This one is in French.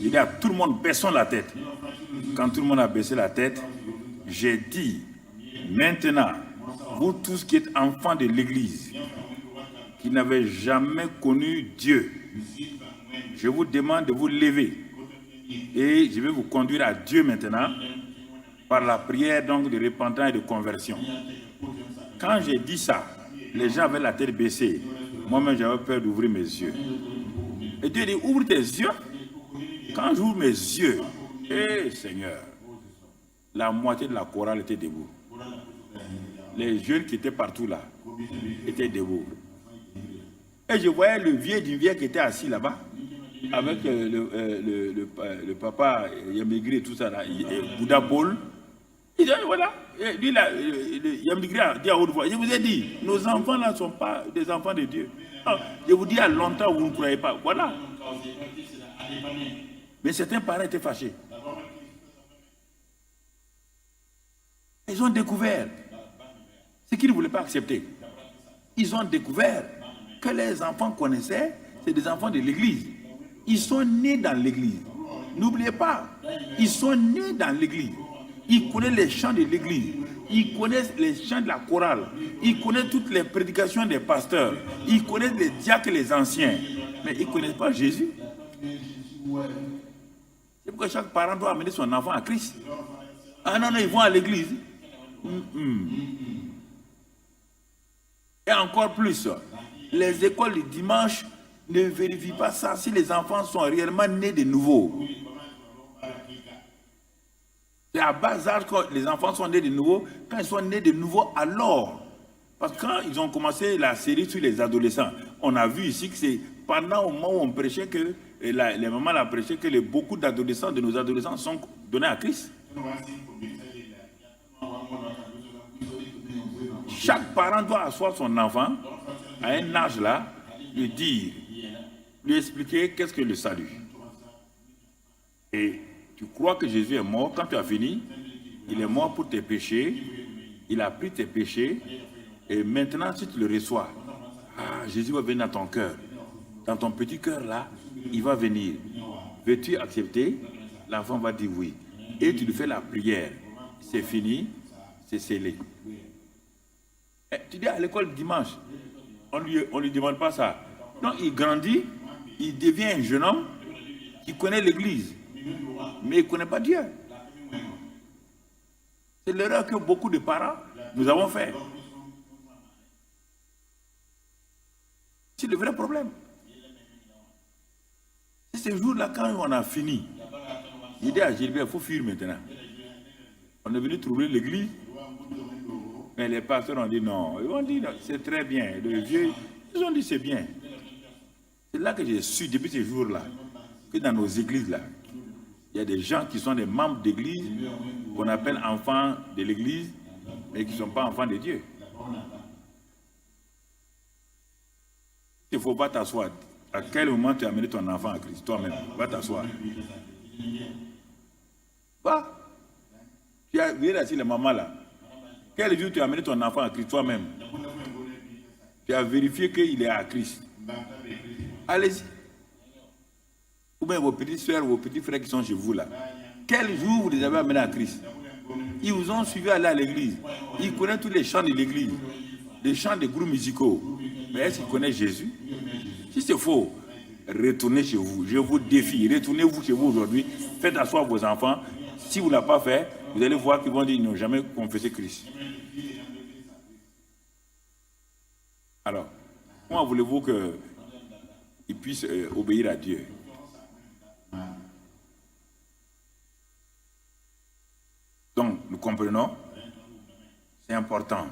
J'ai dit à tout le monde, baissons la tête. Quand tout le monde a baissé la tête, j'ai dit, maintenant, vous tous qui êtes enfants de l'Église, qui n'avez jamais connu Dieu, je vous demande de vous lever. Et je vais vous conduire à Dieu maintenant, par la prière donc de repentance et de conversion. Quand j'ai dit ça, les gens avaient la tête baissée. Moi-même, j'avais peur d'ouvrir mes yeux. Et Dieu dit, ouvre tes yeux. Quand j'ouvre mes yeux, Seigneur, la moitié de la chorale était debout. Les jeunes qui étaient partout là étaient debout. Et je voyais le vieux du vieux qui était assis là-bas, avec le papa Yamigri et tout ça, là, Bouddha Paul. Il dit, voilà, lui là, Yamigri a dit à haute voix, je vous ai dit, nos enfants là ne sont pas des enfants de Dieu. Alors, je vous dis à longtemps, vous ne croyez pas. Voilà. Mais certains parents étaient fâchés. Ils ont découvert ce qu'ils ne voulaient pas accepter. Ils ont découvert que les enfants connaissaient, c'est des enfants de l'église. Ils sont nés dans l'église. N'oubliez pas, ils sont nés dans l'église. Ils connaissent les chants de l'église. Ils connaissent les chants de la chorale. Ils connaissent toutes les prédications des pasteurs. Ils connaissent les diacres et les anciens. Mais ils ne connaissent pas Jésus. C'est pourquoi chaque parent doit amener son enfant à Christ. Ah non, non, ils vont à l'église. Et encore plus, les écoles du dimanche ne vérifient pas ça si les enfants sont réellement nés de nouveau. C'est à bas âge que les enfants sont nés de nouveau. Quand ils sont nés de nouveau, alors. Parce que quand ils ont commencé la série sur les adolescents, on a vu ici que c'est pendant au moment où on prêchait que, les mamans l'ont prêché, que beaucoup d'adolescents, de nos adolescents, sont donnés à Christ. Chaque parent doit asseoir son enfant à un âge là, lui dire, lui expliquer qu'est-ce que le salut. Et tu crois que Jésus est mort, quand tu as fini, il est mort pour tes péchés, il a pris tes péchés, et maintenant si tu le reçois, Jésus va venir dans ton cœur. Dans ton petit cœur là, il va venir. Veux-tu accepter? L'enfant va dire oui. Et tu lui fais la prière. C'est fini, c'est scellé. Et tu dis à l'école dimanche, on lui demande pas ça. Non, il grandit, il devient un jeune homme qui connaît l'église, mais il ne connaît pas Dieu. C'est l'erreur que beaucoup de parents, nous avons fait. C'est le vrai problème. C'est ce jour-là, quand on a fini, j'ai dit à Gilbert, il faut fuir maintenant. On est venu trouver l'église, mais les pasteurs ont dit non. Ils ont dit c'est très bien. Le vieux, ils ont dit c'est bien. C'est là que j'ai su, depuis ce jour-là, que dans nos églises, là, il y a des gens qui sont des membres d'église, qu'on appelle enfants de l'église, mais qui ne sont pas enfants de Dieu. Il ne faut pas t'asseoir. À quel moment tu as amené ton enfant à Christ? Toi-même, va t'asseoir. Va. Tu as vu là, si la maman là. Quel jour tu as amené ton enfant à Christ toi-même? Tu as vérifié qu'il est à Christ. Allez-y. Ou bien vos petites soeurs, vos petits frères qui sont chez vous là. Quel jour vous les avez amenés à Christ? Ils vous ont suivi aller à l'église. Ils connaissent tous les chants de l'église. Les chants des groupes musicaux. Mais est-ce qu'ils connaissent Jésus? Si c'est faux, retournez chez vous. Je vous défie. Retournez-vous chez vous aujourd'hui. Faites asseoir vos enfants. Si vous ne l'avez pas fait, vous allez voir qu'ils vont dire qu'ils n'ont jamais confessé Christ. Alors, comment voulez-vous qu'ils puissent obéir à Dieu? Donc, nous comprenons, c'est important